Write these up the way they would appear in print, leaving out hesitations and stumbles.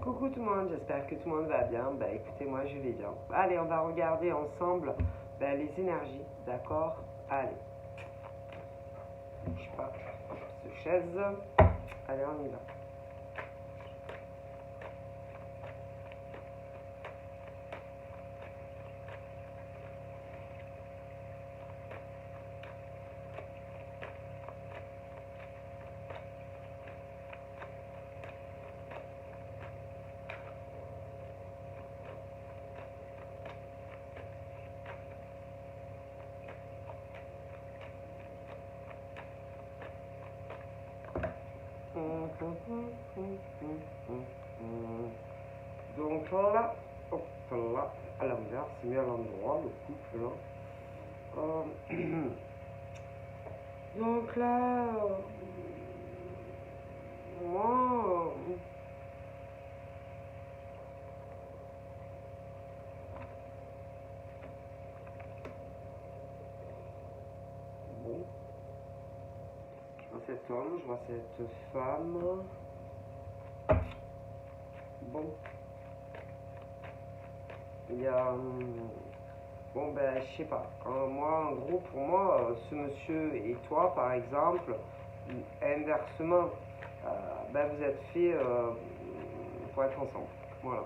Coucou tout le monde, j'espère que tout le monde va bien. Écoutez, moi je vais bien. Allez, on va regarder ensemble les énergies, d'accord? Allez, bouge pas, cette chaise. Allez, on y va. Donc là, hop là, à l'envers, c'est mieux à l'endroit, le couple là. Donc là, moi, bon, je vois cet homme, je vois cette femme. Bon, il y a, bon je sais pas. Moi, en gros, pour moi, ce monsieur et toi, par exemple, inversement, vous êtes fait pour être ensemble. Voilà.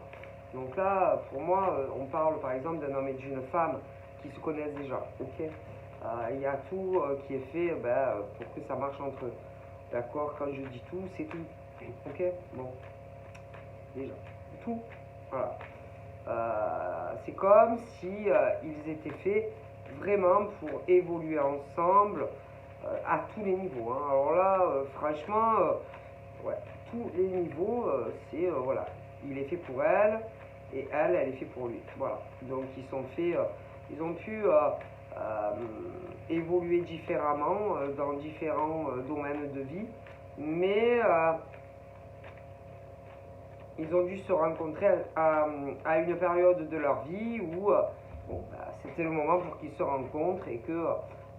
Donc là, pour moi, on parle par exemple d'un homme et d'une femme qui se connaissent déjà. Ok. Il y a tout qui est fait pour que ça marche entre eux. D'accord. Quand je dis tout, c'est tout. Ok. Bon. Déjà. Tout. Voilà. C'est comme si ils étaient faits vraiment pour évoluer ensemble à tous les niveaux. Hein. Alors là, franchement, ouais, tous les niveaux, c'est voilà, il est fait pour elle et elle est fait pour lui. Voilà. Donc ils sont faits, ils ont pu évoluer différemment dans différents domaines de vie, mais ils ont dû se rencontrer à une période de leur vie où c'était le moment pour qu'ils se rencontrent et que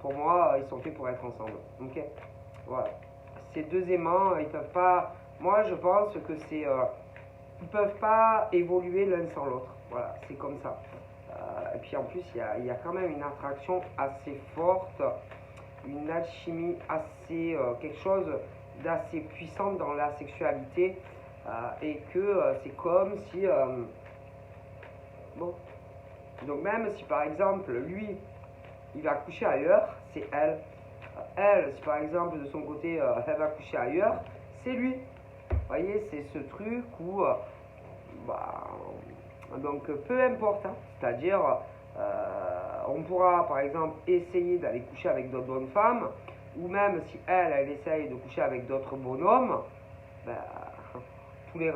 pour moi ils sont faits pour être ensemble. Ok, voilà. Ces deux aimants, ils peuvent pas. Moi, je pense que c'est, ils peuvent pas évoluer l'un sans l'autre. Voilà, c'est comme ça. Et puis en plus, il y a quand même une attraction assez forte, une alchimie assez, quelque chose d'assez puissant dans la sexualité. Et que c'est comme si bon, donc même si par exemple lui il va coucher ailleurs, c'est elle. Elle, si par exemple de son côté elle va coucher ailleurs, c'est lui. Vous voyez, c'est ce truc où donc peu importe, hein, c'est-à-dire on pourra par exemple essayer d'aller coucher avec d'autres bonnes femmes, ou même si elle essaye de coucher avec d'autres bonhommes, tout les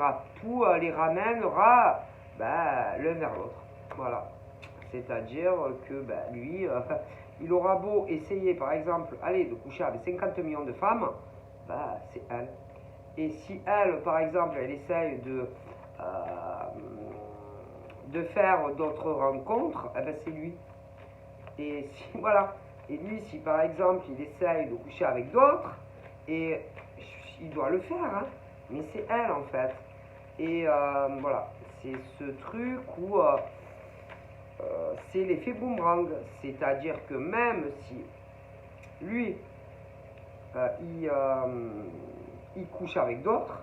ramènera l'un vers l'autre. Voilà. C'est-à-dire que lui, il aura beau essayer, par exemple, de coucher avec 50 millions de femmes, c'est elle. Et si elle, par exemple, elle essaye de faire d'autres rencontres, c'est lui. Et si, voilà. Et lui, si par exemple, il essaye de coucher avec d'autres, et il doit le faire, hein, mais c'est elle en fait. Et voilà, c'est ce truc où c'est l'effet boomerang, c'est-à-dire que même si lui il couche avec d'autres,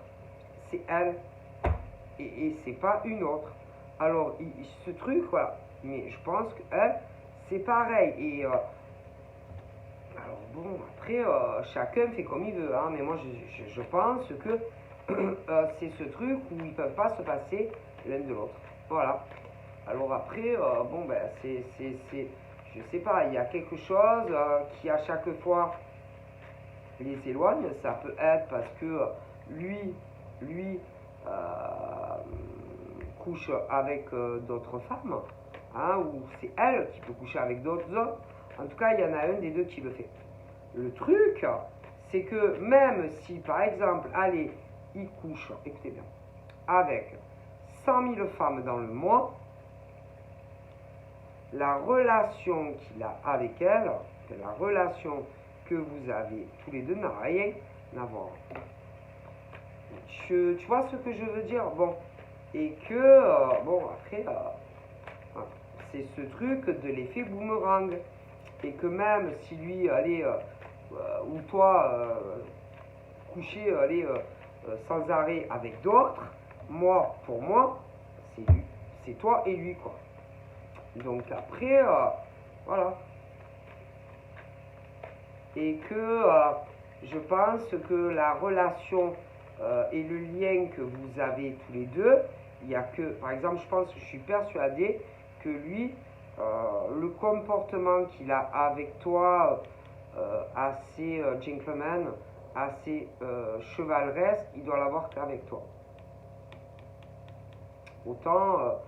c'est elle et c'est pas une autre. Alors ce truc, voilà, mais je pense que elle, c'est pareil. Et alors bon, après chacun fait comme il veut, hein, mais moi je pense que c'est ce truc où ils peuvent pas se passer l'un de l'autre. Voilà. Alors après, je sais pas, il y a quelque chose qui à chaque fois les éloigne. Ça peut être parce que lui couche avec d'autres femmes, hein, ou c'est elle qui peut coucher avec d'autres hommes. En tout cas, il y en a un des deux qui le fait. Le truc, c'est que même si, par exemple, allez, il couche, écoutez bien, avec 100 000 femmes dans le mois, la relation qu'il a avec elle, la relation que vous avez tous les deux n'a rien à voir. Tu vois ce que je veux dire? Bon, Et que, bon, après, c'est ce truc de l'effet boomerang. Et que même si lui, allez, ou toi, coucher, allez, sans arrêt avec d'autres, moi, pour moi, c'est lui, c'est toi et lui, quoi. Donc après, voilà. Et que je pense que la relation et le lien que vous avez tous les deux, il n'y a que, par exemple, je suis persuadé que lui, le comportement qu'il a avec toi, assez gentleman, assez chevaleresque, il doit l'avoir qu'avec toi. Autant,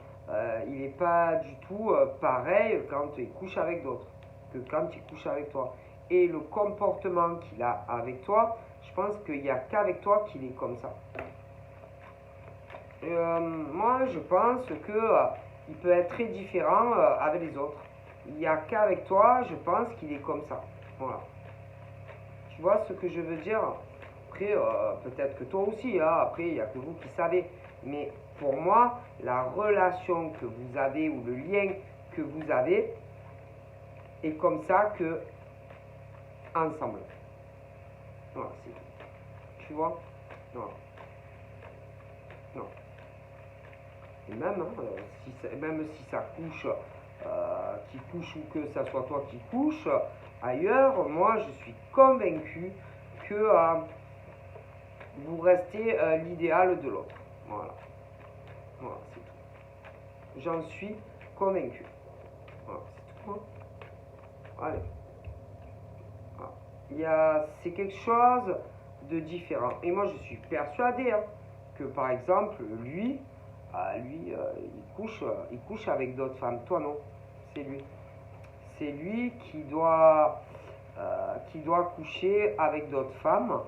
il n'est pas du tout pareil quand il couche avec d'autres que quand il couche avec toi. Et le comportement qu'il a avec toi, je pense qu'il n'y a qu'avec toi qu'il est comme ça. Moi, je pense que il peut être très différent avec les autres. Il n'y a qu'avec toi, je pense qu'il est comme ça. Voilà. Tu vois ce que je veux dire? Après, peut-être que toi aussi, hein, après, il n'y a que vous qui savez. Mais pour moi, la relation que vous avez ou le lien que vous avez est comme ça que ensemble. Voilà, c'est tout. Tu vois? Non. Non. Et même, même si ça couche, qui couche ou que ça soit toi qui couche, ailleurs, moi je suis convaincu que vous restez l'idéal de l'autre. Voilà. Voilà, c'est tout. J'en suis convaincu. Voilà, c'est tout. Allez. Voilà. C'est quelque chose de différent. Et moi je suis persuadé que par exemple, lui, il couche avec d'autres femmes. Toi non, c'est lui. C'est lui qui doit coucher avec d'autres femmes.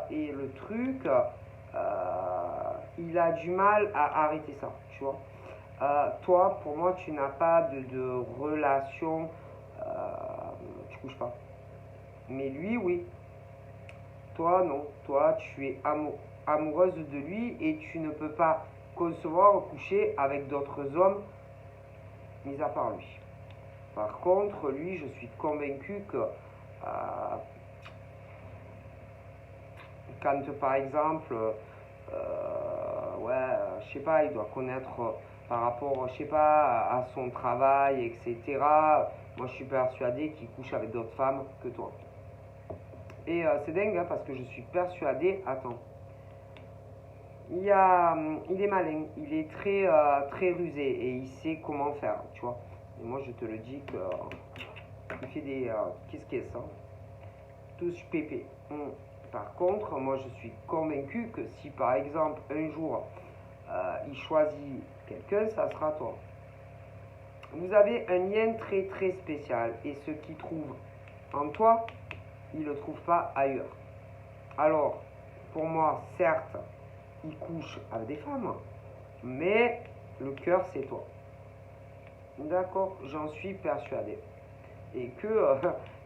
Et le truc, il a du mal à arrêter ça, tu vois. Toi, pour moi, tu n'as pas de relation, tu couches pas. Mais lui, oui. Toi, non. Toi, tu es amoureuse de lui et tu ne peux pas concevoir coucher avec d'autres hommes, mis à part lui. Par contre, lui, je suis convaincu que quand, par exemple, je sais pas, il doit connaître par rapport, je sais pas, à son travail, etc. Moi, je suis persuadé qu'il couche avec d'autres femmes que toi. Et c'est dingue, hein, parce que je suis persuadé, attends, il est malin, il est très rusé et il sait comment faire, tu vois. Et moi, je te le dis que il fait des qu'est-ce qu'il est ça? Tous pépé. Par contre, moi, je suis convaincu que si, par exemple, un jour, il choisit quelqu'un, ça sera toi. Vous avez un lien très spécial et ce qu'il trouve en toi, il ne le trouve pas ailleurs. Alors, pour moi, certes, il couche avec des femmes, mais le cœur, c'est toi. D'accord? J'en suis persuadé. Et que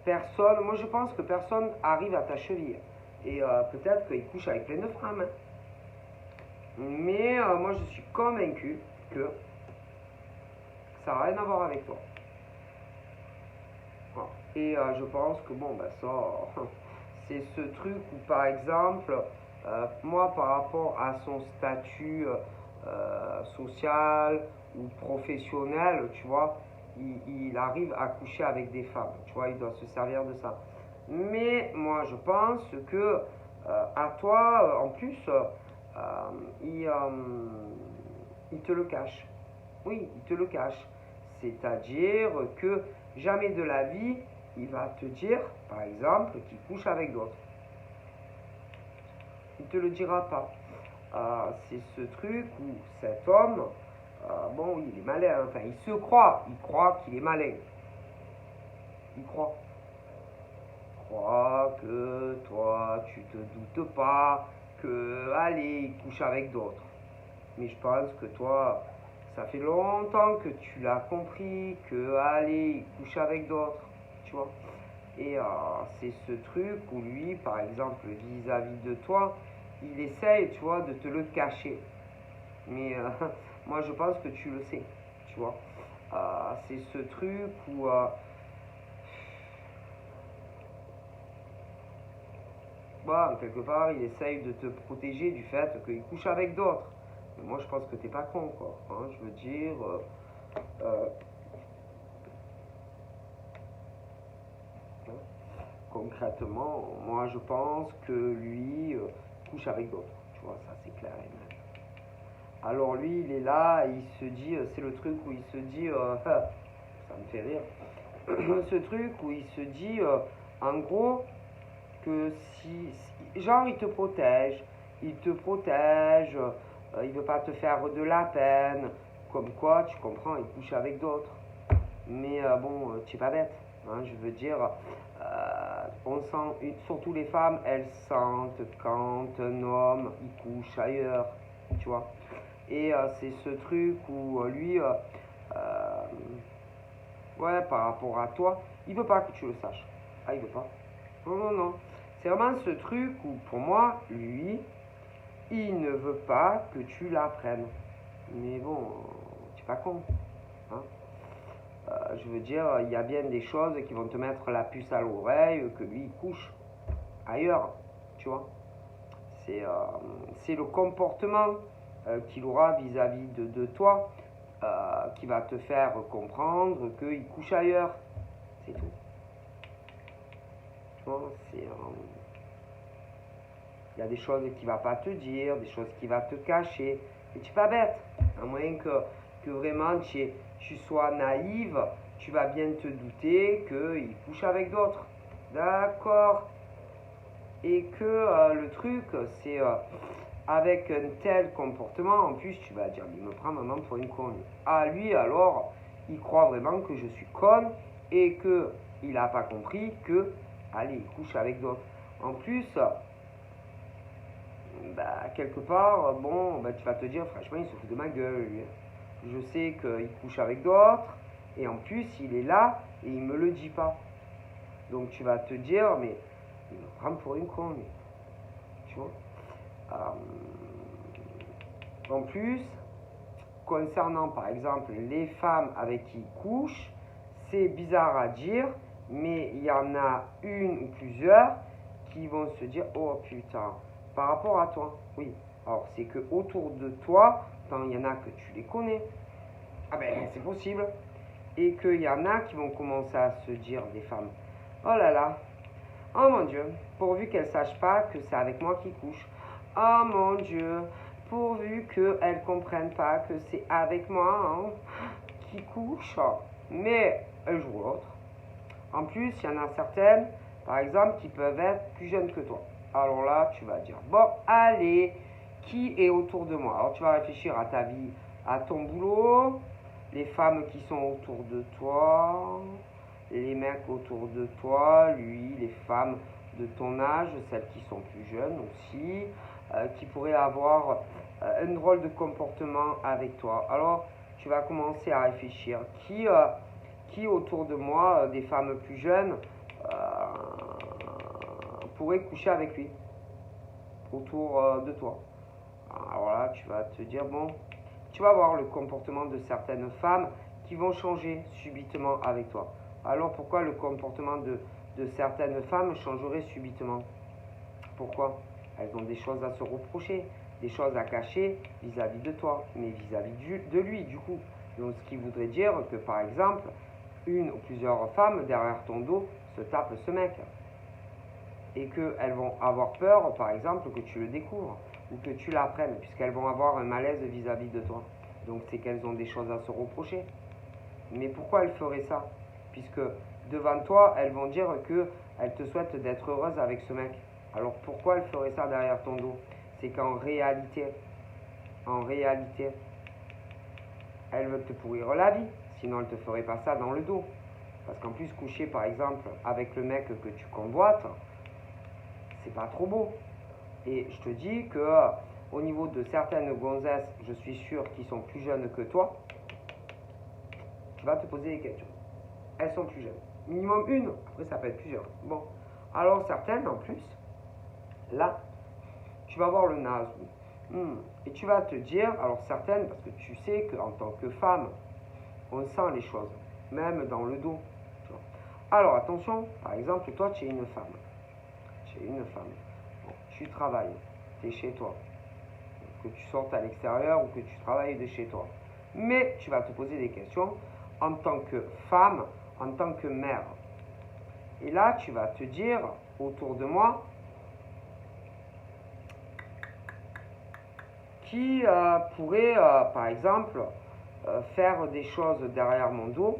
personne, moi je pense que personne arrive à ta cheville. Et peut-être qu'il couche avec plein de femmes. Hein. Mais moi je suis convaincu que ça n'a rien à voir avec toi. Voilà. Et je pense que bon, ben ça, c'est ce truc où par exemple, moi par rapport à son statut social ou professionnel, tu vois, il arrive à coucher avec des femmes, tu vois, il doit se servir de ça. Mais moi je pense que à toi, en plus, il te le cache. Oui, il te le cache. C'est-à-dire que jamais de la vie, il va te dire, par exemple, qu'il couche avec d'autres. Il ne te le dira pas. C'est ce truc où cet homme, bon, il est malin, enfin, il croit qu'il est malin. Il croit que toi, tu te doutes pas que, allez, il couche avec d'autres. Mais je pense que toi, ça fait longtemps que tu l'as compris, que, allez, il couche avec d'autres, tu vois. Et c'est ce truc où lui, par exemple, vis-à-vis de toi, il essaye, tu vois, de te le cacher. Mais moi, je pense que tu le sais, tu vois. C'est ce truc où... Bah, quelque part, il essaye de te protéger du fait qu'il couche avec d'autres. Mais moi, je pense que t'es pas con, quoi. Hein, je veux dire... euh, concrètement, moi, je pense que lui couche avec d'autres. Tu vois, ça, c'est clair et net. Alors lui, il est là, et il se dit... c'est le truc où il se dit... ça me fait rire. Ce truc où il se dit... en gros... que genre il te protège, il veut pas te faire de la peine, comme quoi tu comprends, il couche avec d'autres. Mais bon, tu es pas bête, hein, je veux dire, on sent, surtout les femmes, elles sentent quand un homme il couche ailleurs, tu vois. Et c'est ce truc où lui, ouais, par rapport à toi, il veut pas que tu le saches. Ah, il veut pas. Non, non, non. C'est vraiment ce truc où, pour moi, lui, il ne veut pas que tu l'apprennes. Mais bon, tu es pas con. Hein. Je veux dire, il y a bien des choses qui vont te mettre la puce à l'oreille, que lui, il couche ailleurs. Tu vois. C'est le comportement qu'il aura vis-à-vis de toi qui va te faire comprendre qu'il couche ailleurs. C'est tout. Tu vois, il y a des choses qu'il va pas te dire, des choses qu'il va te cacher. Et tu n'es pas bête. À moins que vraiment tu sois naïve, tu vas bien te douter qu'il couche avec d'autres. D'accord. Et que le truc, c'est avec un tel comportement, en plus tu vas dire, il me prend maman pour une conne. Ah lui alors, il croit vraiment que je suis conne et qu'il n'a pas compris que, allez, il couche avec d'autres. En plus, bah, quelque part, bon, bah, tu vas te dire, franchement, il se fout de ma gueule, lui. Je sais qu'il couche avec d'autres, et en plus, il est là, et il me le dit pas. Donc, tu vas te dire, mais il me prend pour une con, lui. Tu vois. En plus, concernant, par exemple, les femmes avec qui il couche, c'est bizarre à dire, mais il y en a une ou plusieurs qui vont se dire, oh putain, par rapport à toi, oui. Alors, c'est que autour de toi, il y en a que tu les connais. Ah ben, c'est possible. Et qu'il y en a qui vont commencer à se dire, des femmes, oh là là, oh mon Dieu, pourvu qu'elles ne sachent pas que c'est avec moi qu'ils couchent. Oh mon Dieu, pourvu qu'elles ne comprennent pas que c'est avec moi hein, qui couche. Mais un jour ou l'autre. En plus, il y en a certaines, par exemple, qui peuvent être plus jeunes que toi. Alors là, tu vas dire, bon, allez, qui est autour de moi? Alors tu vas réfléchir à ta vie, à ton boulot, les femmes qui sont autour de toi, les mecs autour de toi, lui, les femmes de ton âge, celles qui sont plus jeunes aussi, qui pourraient avoir un drôle de comportement avec toi. Alors, tu vas commencer à réfléchir. Qui autour de moi, des femmes plus jeunes, pourrait coucher avec lui autour de toi. Alors là, tu vas te dire, bon, tu vas voir le comportement de certaines femmes qui vont changer subitement avec toi. Alors pourquoi le comportement de certaines femmes changerait subitement? Pourquoi? Elles ont des choses à se reprocher, des choses à cacher vis-à-vis de toi, mais vis-à-vis de lui, du coup. Donc ce qui voudrait dire que, par exemple, une ou plusieurs femmes derrière ton dos se tapent ce mec. Et qu'elles vont avoir peur, par exemple, que tu le découvres ou que tu l'apprennes, puisqu'elles vont avoir un malaise vis-à-vis de toi. Donc c'est qu'elles ont des choses à se reprocher. Mais pourquoi elles feraient ça? Puisque devant toi, elles vont dire qu'elles te souhaitent d'être heureuse avec ce mec. Alors pourquoi elles feraient ça derrière ton dos? C'est qu'en réalité, elles veulent te pourrir la vie. Sinon, elles ne te feraient pas ça dans le dos. Parce qu'en plus, coucher par exemple avec le mec que tu convoites, c'est pas trop beau. Et je te dis que au niveau de certaines gonzesses, je suis sûr qu'ils sont plus jeunes que toi, tu vas te poser des questions. Elles sont plus jeunes. Minimum une, après ça peut être plusieurs. Bon. Alors certaines en plus, là, tu vas voir le naze. Et tu vas te dire, alors certaines, parce que tu sais qu'en tant que femme, on sent les choses, même dans le dos. Tu vois. Alors attention, par exemple, toi tu es une femme. Tu es une femme. Bon, tu travailles, tu es chez toi. Que tu sortes à l'extérieur ou que tu travailles de chez toi. Mais tu vas te poser des questions en tant que femme, en tant que mère. Et là, tu vas te dire autour de moi, qui pourrait, par exemple, faire des choses derrière mon dos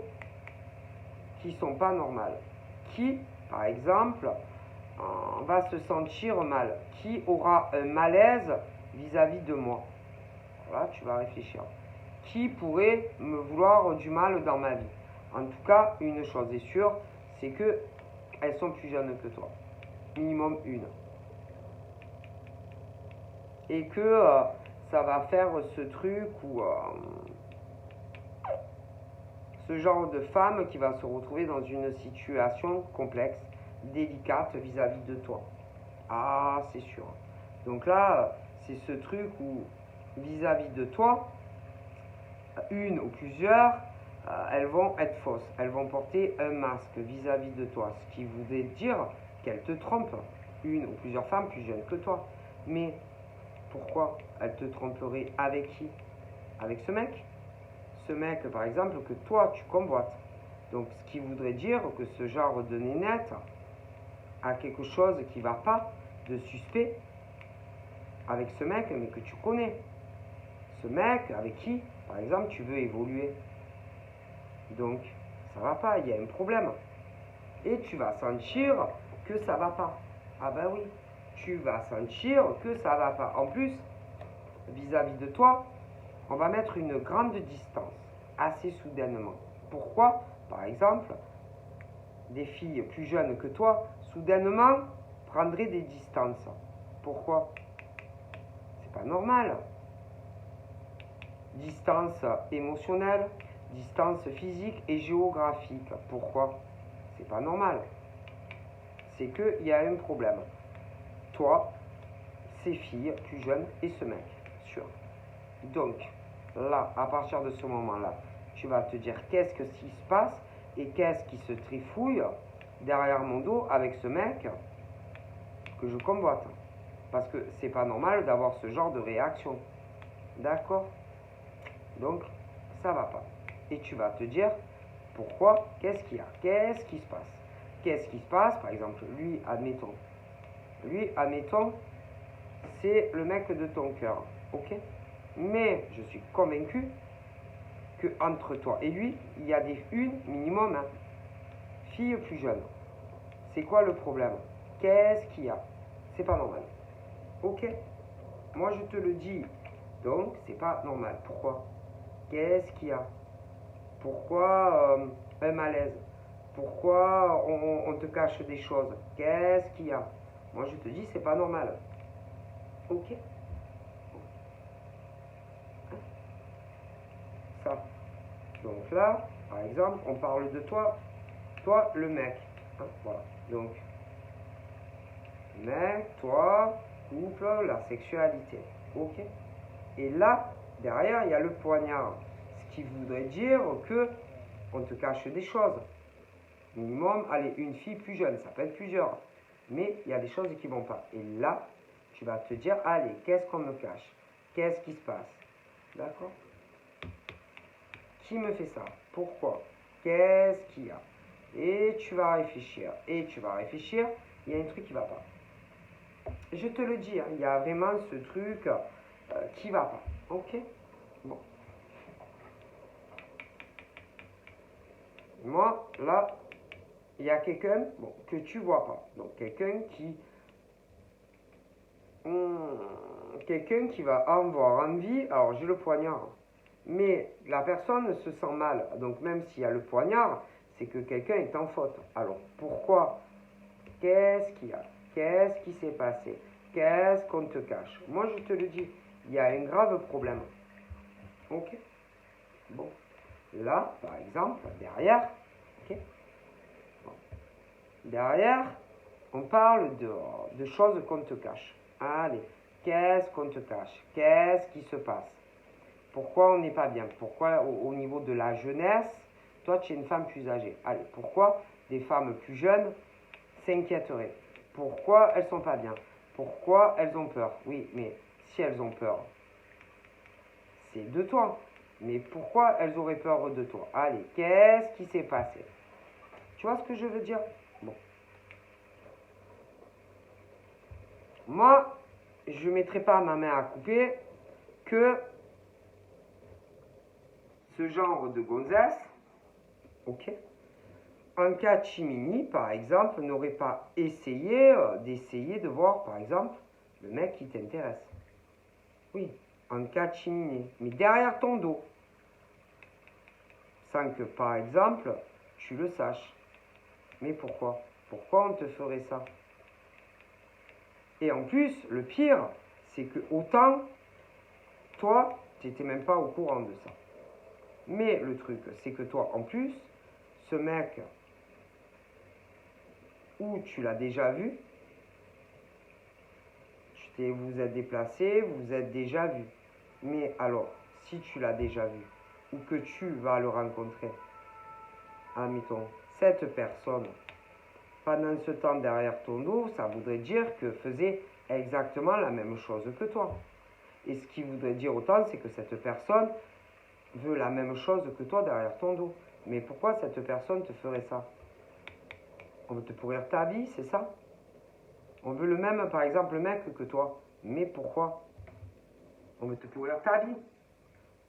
qui ne sont pas normales. Qui, par exemple, va se sentir mal. Qui aura un malaise vis-à-vis de moi. Voilà, tu vas réfléchir. Qui pourrait me vouloir du mal dans ma vie. En tout cas, une chose est sûre, c'est que elles sont plus jeunes que toi. Minimum une. Et que ça va faire ce truc où ce genre de femme qui va se retrouver dans une situation complexe, délicate vis-à-vis de toi. Ah, c'est sûr. Donc là, c'est ce truc où vis-à-vis de toi, une ou plusieurs, elles vont être fausses. Elles vont porter un masque vis-à-vis de toi. Ce qui voudrait dire qu'elles te trompent. Une ou plusieurs femmes plus jeunes que toi. Mais pourquoi elles te tromperaient avec qui? Avec ce mec. Ce mec, par exemple, que toi, tu convoites. Donc, ce qui voudrait dire que ce genre de nénette a quelque chose qui ne va pas, de suspect, avec ce mec, mais que tu connais. Ce mec avec qui, par exemple, tu veux évoluer. Donc, ça va pas, il y a un problème. Et tu vas sentir que ça va pas. Ah ben oui, tu vas sentir que ça va pas. En plus, vis-à-vis de toi, on va mettre une grande distance, assez soudainement. Pourquoi? Par exemple, des filles plus jeunes que toi, soudainement, prendraient des distances. Pourquoi? C'est pas normal. Distance émotionnelle, distance physique et géographique. Pourquoi? C'est pas normal. C'est qu'il y a un problème. Toi, ces filles plus jeunes et ce mec, sûr. Donc, là, à partir de ce moment-là, tu vas te dire qu'est-ce qui se passe et qu'est-ce qui se trifouille derrière mon dos avec ce mec que je convoite. Parce que c'est pas normal d'avoir ce genre de réaction. D'accord? Donc, ça va pas. Et tu vas te dire, pourquoi? Qu'est-ce qu'il y a? Qu'est-ce qui se passe? Qu'est-ce qui se passe? Par exemple, lui, admettons, c'est le mec de ton cœur. Ok? Mais je suis convaincu que entre toi et lui, il y a une minimum, hein, fille plus jeune. C'est quoi le problème? Qu'est-ce qu'il y a? C'est pas normal. Ok? Moi, je te le dis. Donc, c'est pas normal. Pourquoi? Qu'est-ce qu'il y a? Pourquoi un malaise? Pourquoi on te cache des choses? Qu'est-ce qu'il y a? Moi, je te dis, c'est pas normal. Ok? Ça. Donc là, par exemple, on parle de toi, le mec. Hein, voilà. Donc, mec, toi, couple, la sexualité. Ok? Et là, derrière, il y a le poignard. Ce qui voudrait dire que on te cache des choses. Minimum, allez, une fille plus jeune, ça peut être plusieurs. Mais il y a des choses qui ne vont pas. Et là, tu vas te dire, allez, qu'est-ce qu'on me cache? Qu'est-ce qui se passe? D'accord? Qui me fait ça? Pourquoi? Qu'est-ce qu'il y a? Et tu vas réfléchir. Et tu vas réfléchir, il y a un truc qui ne va pas. Je te le dis, hein, il y a vraiment ce truc qui ne va pas. Ok? Bon. Moi, là, il y a quelqu'un que tu vois pas. Donc, quelqu'un qui va avoir envie. Alors, j'ai le poignard. Mais la personne se sent mal. Donc, même s'il y a le poignard, c'est que quelqu'un est en faute. Alors, pourquoi? Qu'est-ce qu'il y a? Qu'est-ce qui s'est passé? Qu'est-ce qu'on te cache? Moi, je te le dis, il y a un grave problème. Ok? Bon. Là, par exemple, derrière, ok? Bon. Derrière, on parle de choses qu'on te cache. Allez, Qu'est-ce qu'on te cache? Qu'est-ce qui se passe? Pourquoi on n'est pas bien? Pourquoi au niveau de la jeunesse, toi tu es une femme plus âgée? Allez, pourquoi des femmes plus jeunes s'inquiéteraient? Pourquoi elles sont pas bien? Pourquoi elles ont peur? Oui, mais si elles ont peur, c'est de toi. Mais pourquoi elles auraient peur de toi? Allez, qu'est-ce qui s'est passé? Tu vois ce que je veux dire? Bon. Moi, je ne mettrai pas ma main à couper que ce genre de gonzesse, ok, un catimini, par exemple, n'aurait pas essayé d'essayer de voir, par exemple, le mec qui t'intéresse. Oui, un catimini, mais derrière ton dos. Sans que, par exemple, tu le saches. Mais pourquoi? Pourquoi on te ferait ça? Et en plus, le pire, c'est que autant, toi, tu n'étais même pas au courant de ça. Mais le truc, c'est que toi, en plus, ce mec, où tu l'as déjà vu, vous êtes déplacé, vous êtes déjà vu. Mais alors, si tu l'as déjà vu, ou que tu vas le rencontrer, admettons, cette personne, pendant ce temps derrière ton dos, ça voudrait dire que faisait exactement la même chose que toi. Et ce qui voudrait dire autant, c'est que cette personne veut la même chose que toi derrière ton dos. Mais pourquoi cette personne te ferait ça? On veut te pourrir ta vie, c'est ça? On veut le même, par exemple, mec que toi. Mais pourquoi? On veut te pourrir ta vie.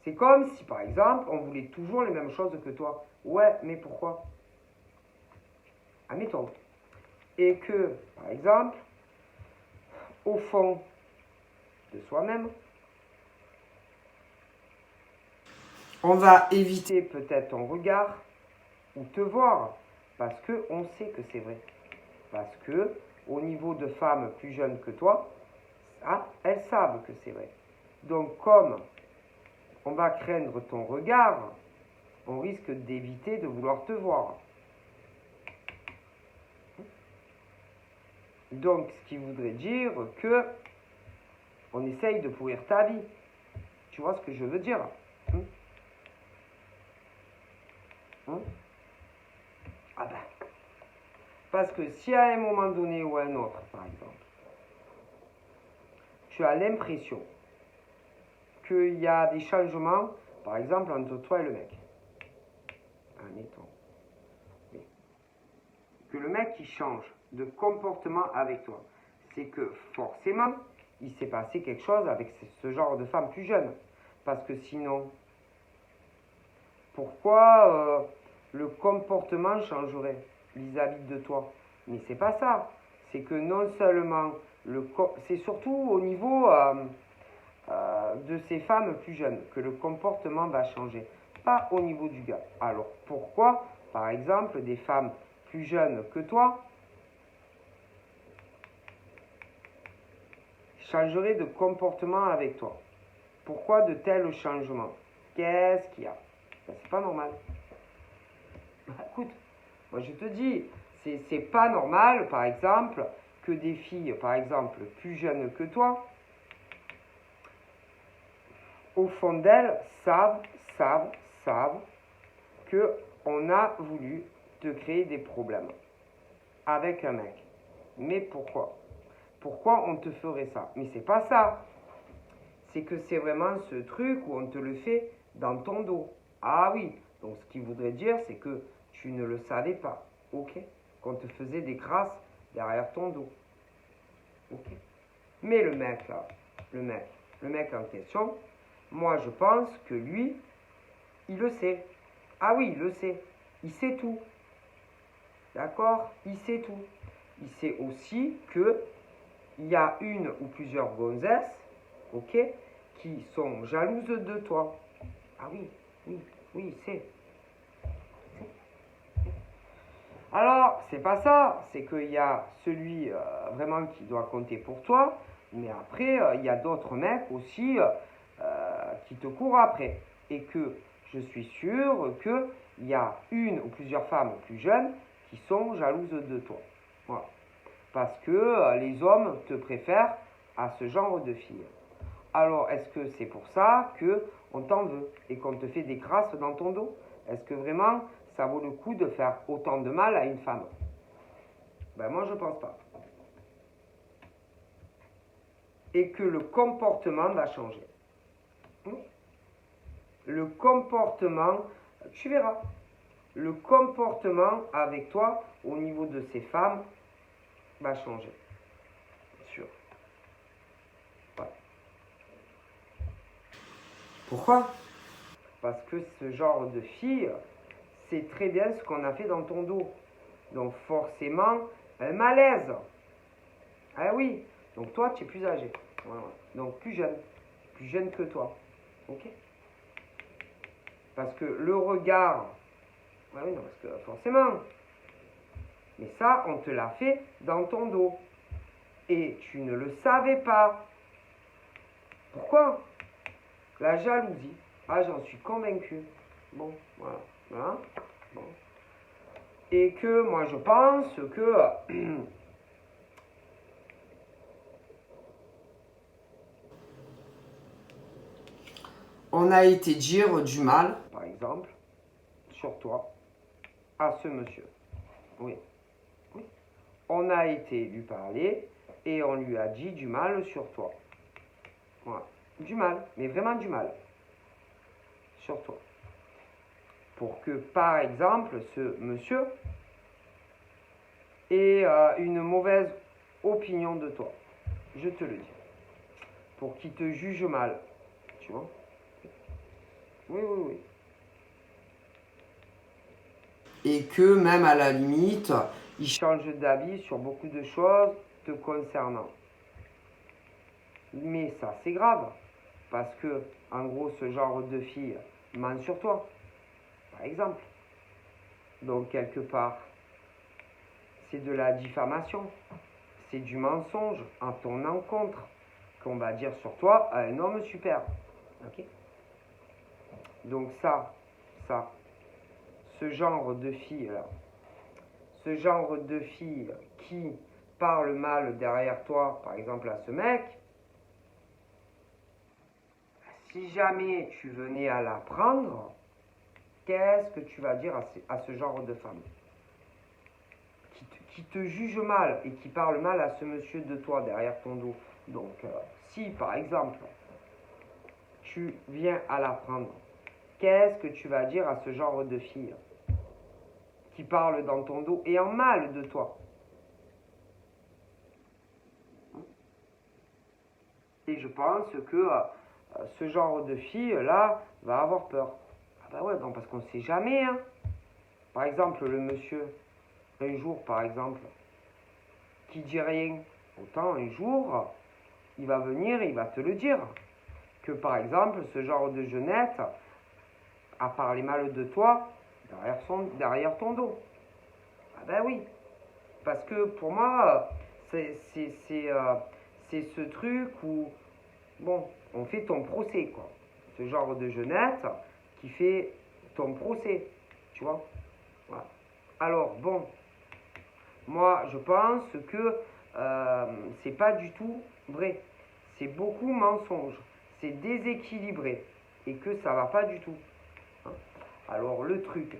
C'est comme si, par exemple, on voulait toujours les mêmes choses que toi. Ouais, mais pourquoi? Admettons. Et que, par exemple, au fond de soi-même, on va éviter peut-être ton regard ou te voir parce qu'on sait que c'est vrai. Parce que, au niveau de femmes plus jeunes que toi, elles savent que c'est vrai. Donc, comme on va craindre ton regard, on risque d'éviter de vouloir te voir. Donc, ce qui voudrait dire que on essaye de pourrir ta vie. Tu vois ce que je veux dire? Ah ben. Parce que si à un moment donné ou à un autre, par exemple, tu as l'impression qu'il y a des changements, par exemple, entre toi et le mec. Admettons. Que le mec il change de comportement avec toi, c'est que forcément, il s'est passé quelque chose avec ce genre de femme plus jeune. Parce que sinon, pourquoi le comportement changerait vis-à-vis de toi? Mais c'est pas ça. C'est que non seulement, c'est surtout au niveau de ces femmes plus jeunes que le comportement va changer. Pas au niveau du gars. Alors pourquoi, par exemple, des femmes plus jeunes que toi changeraient de comportement avec toi? Pourquoi de tels changements? Qu'est-ce qu'il y a? C'est pas normal. Écoute, moi je te dis, c'est pas normal, par exemple, que des filles, par exemple, plus jeunes que toi, au fond d'elles, savent qu'on a voulu te créer des problèmes avec un mec. Mais pourquoi? Pourquoi on te ferait ça? Mais c'est pas ça. C'est que c'est vraiment ce truc où on te le fait dans ton dos. Ah oui, donc ce qui voudrait dire, c'est que tu ne le savais pas. Ok? Qu'on te faisait des grâces derrière ton dos. Ok? Mais le mec là, le mec en question, moi je pense que lui, il le sait. Ah oui, il le sait. Il sait tout. D'accord? Il sait tout. Il sait aussi que il y a une ou plusieurs gonzesses, ok, qui sont jalouses de toi. Ah oui, oui, oui, c'est. Alors, c'est pas ça, c'est qu'il y a celui vraiment qui doit compter pour toi, mais après, il y a d'autres mecs aussi qui te courent après. Et que je suis sûr qu'il y a une ou plusieurs femmes plus jeunes qui sont jalouses de toi. Voilà. Parce que les hommes te préfèrent à ce genre de fille. Alors, est-ce que c'est pour ça qu'on t'en veut et qu'on te fait des crasses dans ton dos? Est-ce que vraiment ça vaut le coup de faire autant de mal à une femme? Ben moi, je pense pas. Et que le comportement va changer. Le comportement, tu verras, le comportement avec toi au niveau de ces femmes va changer. Sûr. Ouais. Pourquoi? Parce que ce genre de fille sait très bien ce qu'on a fait dans ton dos. Donc forcément, un malaise. Ah oui. Donc toi, tu es plus âgé. Voilà. Donc plus jeune que toi. Ok? Parce que le regard, ah oui, non, parce que forcément. Mais ça, on te l'a fait dans ton dos. Et tu ne le savais pas. Pourquoi? La jalousie. Ah, j'en suis convaincu. Bon, voilà. Voilà. Bon. Et que moi, je pense que on a été dire du mal, par exemple, sur toi, à ce monsieur. Oui. Oui. On a été lui parler et on lui a dit du mal sur toi. Voilà. Du mal, mais vraiment du mal. Sur toi. Pour que, par exemple, ce monsieur ait une mauvaise opinion de toi. Je te le dis. Pour qu'il te juge mal. Tu vois? Oui, oui, oui. Et que même à la limite, il change d'avis sur beaucoup de choses te concernant. Mais ça, c'est grave. Parce que, en gros, ce genre de fille ment sur toi. Par exemple. Donc, quelque part, c'est de la diffamation. C'est du mensonge en ton encontre qu'on va dire sur toi à un homme super. Ok? Donc ce genre de fille là, ce genre de fille qui parle mal derrière toi, par exemple à ce mec, si jamais tu venais à la prendre, qu'est-ce que tu vas dire à ce genre de femme qui te juge mal et qui parle mal à ce monsieur de toi derrière ton dos? Donc, si par exemple, tu viens à la prendre, qu'est-ce que tu vas dire à ce genre de fille qui parle dans ton dos et en mal de toi? Et je pense que ce genre de fille-là va avoir peur. Ah bah ouais, non, parce qu'on ne sait jamais. Hein. Par exemple, le monsieur, un jour, par exemple, qui dit rien, autant un jour, il va venir et il va te le dire. Que par exemple, ce genre de jeunette a parlé mal de toi derrière ton dos. Ah ben oui. Parce que pour moi, c'est ce truc où, bon, on fait ton procès, quoi. Ce genre de jeunette qui fait ton procès, tu vois. Voilà. Alors, bon, moi, je pense que c'est pas du tout vrai. C'est beaucoup mensonge. C'est déséquilibré. Et que ça va pas du tout. Hein. Alors, le truc,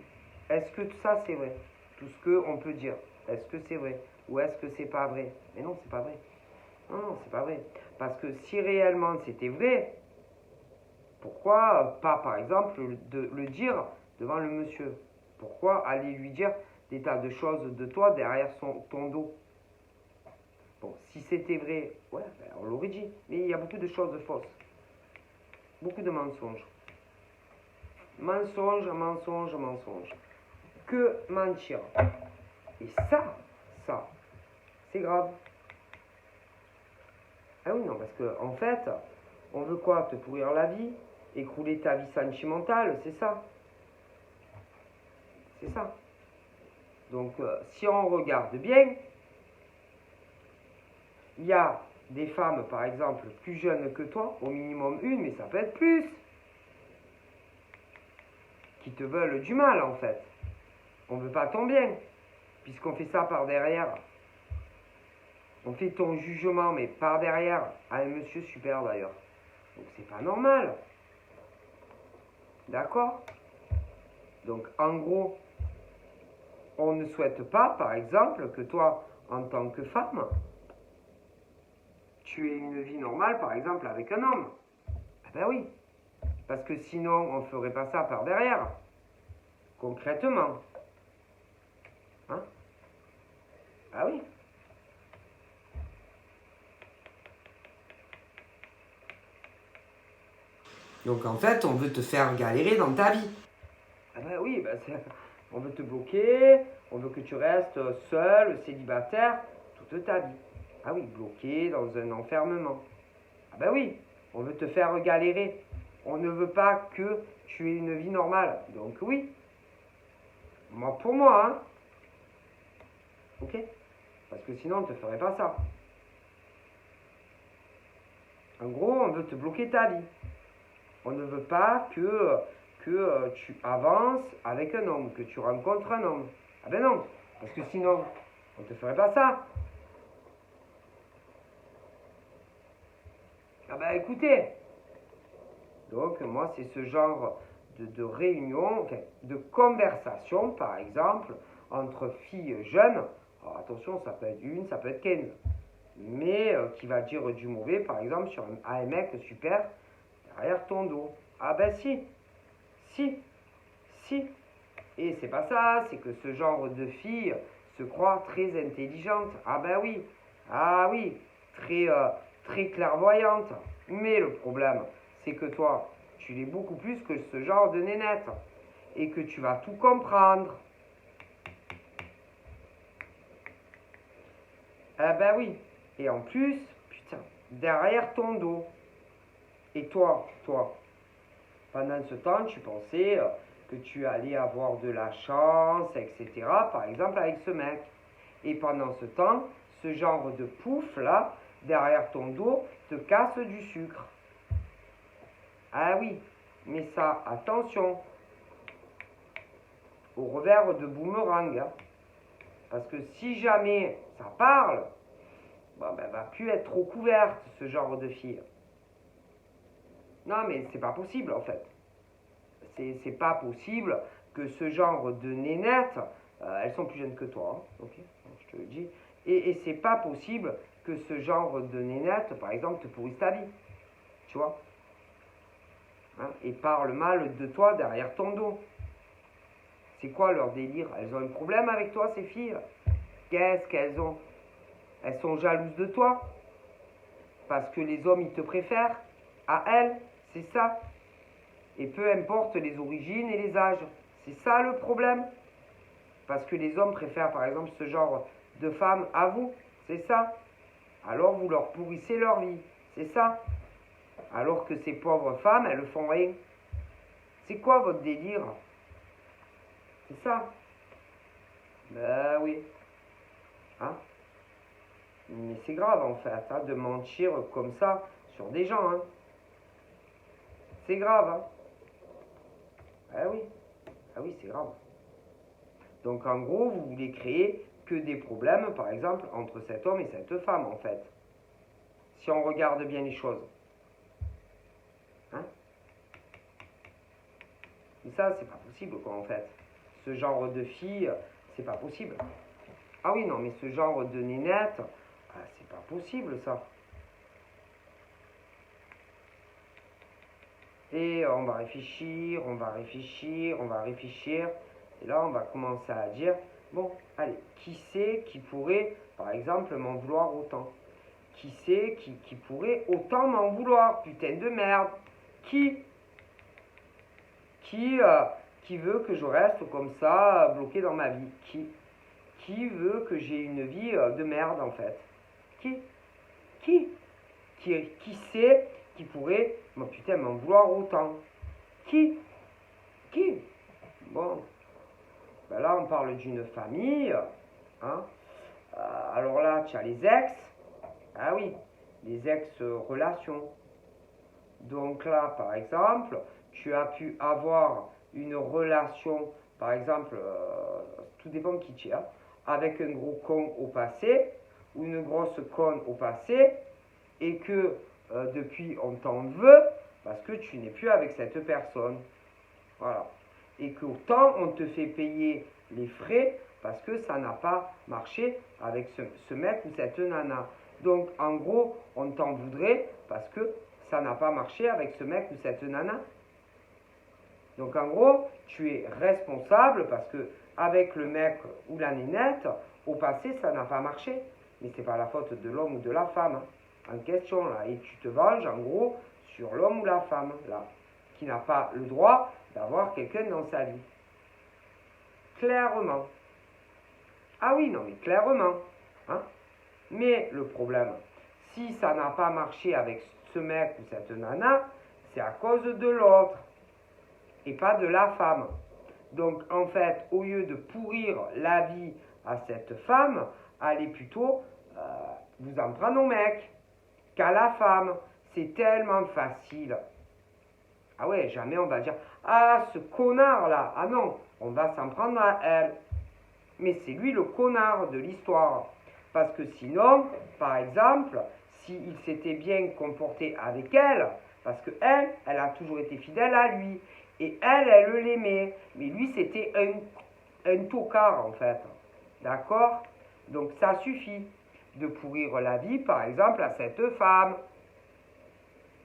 est-ce que ça, c'est vrai? Tout ce qu'on peut dire. Est-ce que c'est vrai? Ou est-ce que c'est pas vrai? Mais non, c'est pas vrai. Non, non, c'est pas vrai. Parce que si réellement c'était vrai, pourquoi pas, par exemple, le dire devant le monsieur? Pourquoi aller lui dire des tas de choses de toi derrière ton dos? Bon, si c'était vrai, ouais, ben on l'aurait dit. Mais il y a beaucoup de choses fausses. Beaucoup de mensonges. Mensonge, mensonge, mensonge. Que mentir. Et ça, c'est grave. Ah oui, non, parce que en fait, on veut quoi? Te pourrir la vie? Écrouler ta vie sentimentale, c'est ça. C'est ça. Donc, si on regarde bien, il y a des femmes, par exemple, plus jeunes que toi, au minimum une, mais ça peut être plus, qui te veulent du mal, en fait. On ne veut pas ton bien, puisqu'on fait ça par derrière. On fait ton jugement, mais par derrière, à un monsieur super d'ailleurs. Donc c'est pas normal. D'accord? Donc en gros, on ne souhaite pas, par exemple, que toi, en tant que femme, tu aies une vie normale, par exemple, avec un homme. Ah ben oui. Parce que sinon, on ne ferait pas ça par derrière. Concrètement. Hein? Ah oui. Donc en fait, on veut te faire galérer dans ta vie. Ah ben oui, on veut te bloquer, on veut que tu restes seul, célibataire, toute ta vie. Ah oui, bloqué dans un enfermement. Ah ben oui, on veut te faire galérer. On ne veut pas que tu aies une vie normale. Donc oui. Moi pour moi, hein. Ok? Parce que sinon, on ne te ferait pas ça. En gros, on veut te bloquer ta vie. On ne veut pas que tu avances avec un homme, que tu rencontres un homme. Ah ben non, parce que sinon, on ne te ferait pas ça. Ah ben écoutez, donc moi c'est ce genre de réunion, enfin, de conversation par exemple, entre filles jeunes. Alors attention, ça peut être une, ça peut être 15. Mais qui va dire du mauvais, par exemple, sur un mec super derrière ton dos. Ah ben si, si, si. Et c'est pas ça, c'est que ce genre de fille se croit très intelligente. Ah ben oui, ah oui, très clairvoyante. Mais le problème, c'est que toi, tu l'es beaucoup plus que ce genre de nénette. Et que tu vas tout comprendre. Ah ben oui. Et en plus, putain, derrière ton dos. Et toi, pendant ce temps, tu pensais que tu allais avoir de la chance, etc. Par exemple avec ce mec. Et pendant ce temps, ce genre de pouf là, derrière ton dos, te casse du sucre. Ah oui, mais ça, attention, au revers de boomerang. Hein. Parce que si jamais ça parle, bon, ben, va plus être trop couverte, ce genre de fille. Non, mais c'est pas possible en fait. C'est pas possible que ce genre de nénettes, elles sont plus jeunes que toi, hein, ok, je te le dis, et c'est pas possible que ce genre de nénettes, par exemple, te pourrisse ta vie, tu vois, hein, et parle mal de toi derrière ton dos. C'est quoi leur délire? Elles ont un problème avec toi, ces filles? Qu'est-ce qu'elles ont? Elles sont jalouses de toi? Parce que les hommes, ils te préfèrent à elles, c'est ça. Et peu importe les origines et les âges. C'est ça le problème. Parce que les hommes préfèrent par exemple ce genre de femmes à vous. C'est ça. Alors vous leur pourrissez leur vie. C'est ça. Alors que ces pauvres femmes, elles ne font rien. C'est quoi votre délire? C'est ça. Ben oui. Hein? Mais c'est grave en fait, hein, de mentir comme ça sur des gens. Hein. C'est grave. Hein. Ah oui. Ah oui, c'est grave. Donc en gros, vous voulez créer que des problèmes, par exemple, entre cet homme et cette femme, en fait. Si on regarde bien les choses. Hein? Et ça, c'est pas possible, quoi, en fait. Ce genre de fille, c'est pas possible. Ah oui, non, mais ce genre de nénette, c'est pas possible, ça. Et on va réfléchir, on va réfléchir, on va réfléchir. Et là, on va commencer à dire, bon, allez, qui c'est qui pourrait, par exemple, m'en vouloir autant? Qui c'est qui pourrait autant m'en vouloir? Putain de merde. Qui qui, euh, qui veut que je reste comme ça, bloqué dans ma vie? Qui veut que j'ai une vie de merde, en fait? Qui Qui Qui c'est qui pourrait, putain, m'en vouloir autant? Qui Bon, ben là, on parle d'une famille, hein. Alors là, tu as les ex. Ah oui, les ex-relations. Donc là, par exemple, tu as pu avoir une relation, par exemple, tout dépend qui tu as, avec un gros con au passé. ou une grosse conne au passé et que depuis on t'en veut parce que tu n'es plus avec cette personne. Voilà. Et qu'autant on te fait payer les frais parce que ça n'a pas marché avec ce mec ou cette nana. Donc en gros, on t'en voudrait parce que ça n'a pas marché avec ce mec ou cette nana. Donc en gros, tu es responsable parce que avec le mec ou la nénette, au passé, ça n'a pas marché. Mais c'est pas la faute de l'homme ou de la femme en question là. Et tu te venges en gros sur l'homme ou la femme là, qui n'a pas le droit d'avoir quelqu'un dans sa vie. Clairement. Ah oui, non mais clairement. Hein? Mais le problème, si ça n'a pas marché avec ce mec ou cette nana, c'est à cause de l'autre et pas de la femme. Donc en fait, au lieu de pourrir la vie à cette femme, allez plutôt vous en prendre au mec qu'à la femme. C'est tellement facile. Ah ouais, jamais on va dire ah ce connard là. Ah non, on va s'en prendre à elle. Mais c'est lui le connard de l'histoire. Parce que sinon, par exemple, s'il s'était bien comporté avec elle, parce que elle a toujours été fidèle à lui. Et elle l'aimait. Mais lui, c'était un tocard, en fait. D'accord? Donc, ça suffit de pourrir la vie, par exemple, à cette femme.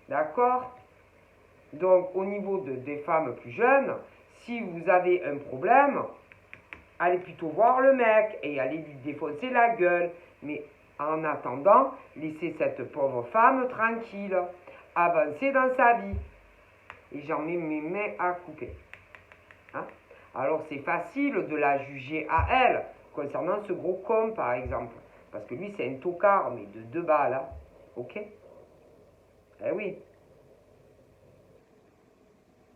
D'accord? Donc, au niveau des femmes plus jeunes, si vous avez un problème, allez plutôt voir le mec et allez lui défoncer la gueule. Mais en attendant, laissez cette pauvre femme tranquille, avancer dans sa vie. Et j'en mets mes mains à couper. Hein? Alors c'est facile de la juger à elle, concernant ce gros con par exemple. Parce que lui c'est un tocard, mais de 2 balles. Hein? Ok? Eh oui.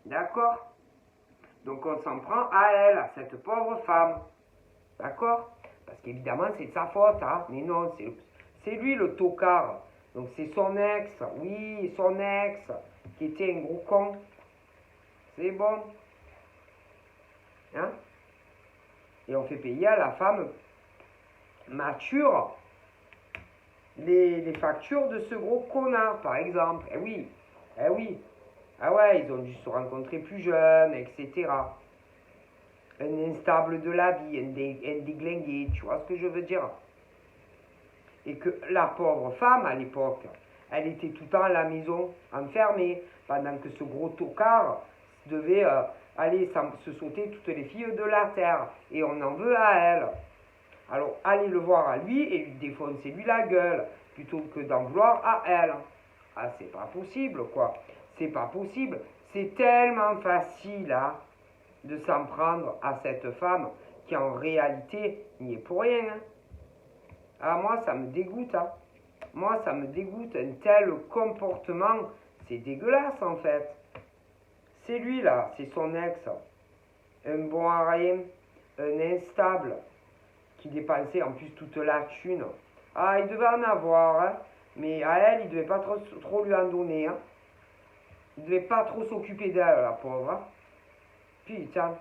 D'accord? Donc on s'en prend à elle, à cette pauvre femme. D'accord? Parce qu'évidemment c'est de sa faute. Hein? Mais non, c'est lui le tocard. Donc c'est son ex, oui, son ex, qui était un gros con. C'est bon. Hein? Et on fait payer à la femme mature les factures de ce gros connard, par exemple. Eh oui, eh oui. Ah ouais, ils ont dû se rencontrer plus jeunes, etc. Un instable de la vie, un déglingué, tu vois ce que je veux dire? Et que la pauvre femme, à l'époque, elle était tout le temps à la maison, enfermée, pendant que ce gros tocard devait aller se sauter toutes les filles de la terre. Et on en veut à elle. Alors, allez le voir à lui et lui défoncer lui la gueule, plutôt que d'en vouloir à elle. Ah, c'est pas possible, quoi. C'est pas possible. C'est tellement facile, hein, de s'en prendre à cette femme qui, en réalité, n'y est pour rien, hein. Ah, moi, ça me dégoûte, hein. Moi, ça me dégoûte. Un tel comportement, c'est dégueulasse, en fait. C'est lui, là, c'est son ex. Un bon à rien, un instable, qui dépensait en plus toute la thune. Ah, il devait en avoir, hein, mais à elle, il devait pas trop lui en donner. Hein. Il devait pas trop s'occuper d'elle, la pauvre. Hein. Putain.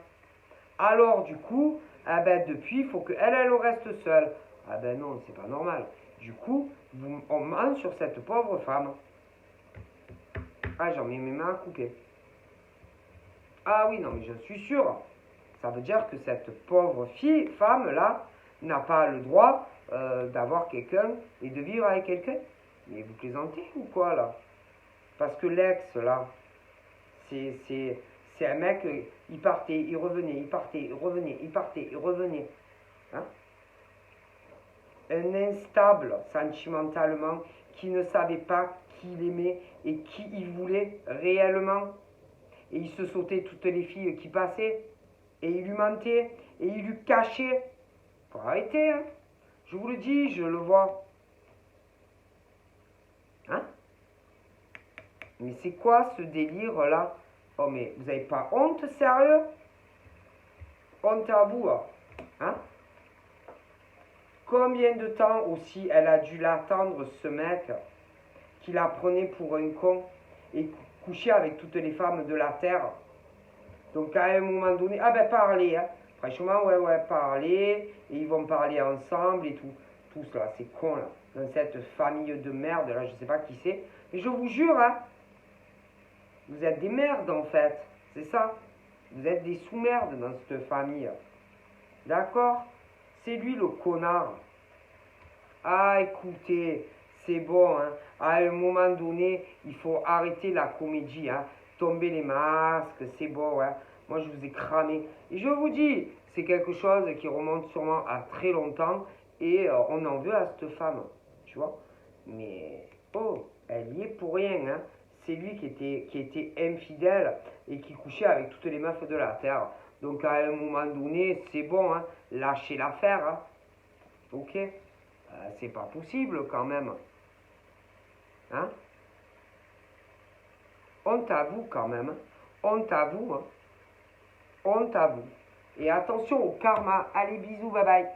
Alors, du coup, ah ben, depuis, il faut qu'elle reste seule. Ah ben non, c'est pas normal. Du coup, on ment sur cette pauvre femme. Ah, j'en mets mes mains à couper. Ah oui, non, mais je suis sûr. Ça veut dire que cette pauvre femme-là, n'a pas le droit d'avoir quelqu'un et de vivre avec quelqu'un. Mais vous plaisantez ou quoi, là? Parce que l'ex, là, c'est un mec, il partait, il revenait, il partait, il revenait, il partait, il revenait. Hein? Un instable sentimentalement qui ne savait pas qui il aimait et qui il voulait réellement. Et il se sautait toutes les filles qui passaient. Et il lui mentait. Et il lui cachait. Faut arrêter, hein. Je vous le dis, je le vois. Hein? Mais c'est quoi ce délire-là? Oh, mais vous n'avez pas honte, sérieux? Honte à vous, hein? Combien de temps aussi elle a dû l'attendre, ce mec, qui la prenait pour un con et couchait avec toutes les femmes de la terre? Donc à un moment donné, ah ben parler, hein. Franchement, ouais, parler, et ils vont parler ensemble et tout. tous là, ces cons là, dans cette famille de merde là, je sais pas qui c'est. Mais je vous jure, hein, vous êtes des merdes en fait, c'est ça. Vous êtes des sous-merdes dans cette famille. D'accord? C'est lui le connard. Ah, écoutez, c'est bon, hein. À un moment donné, il faut arrêter la comédie, hein. Tomber les masques, c'est bon, hein. Moi, je vous ai cramé. Et je vous dis, c'est quelque chose qui remonte sûrement à très longtemps et on en veut à cette femme, tu vois. Mais, oh, elle y est pour rien, hein. C'est lui qui était infidèle et qui couchait avec toutes les meufs de la terre. Donc, à un moment donné, c'est bon, hein. Lâchez l'affaire, hein. Ok? C'est pas possible quand même. Hein? Honte à vous quand même. Honte à vous. Hein? Honte à vous. Et attention au karma. Allez, bisous, bye bye.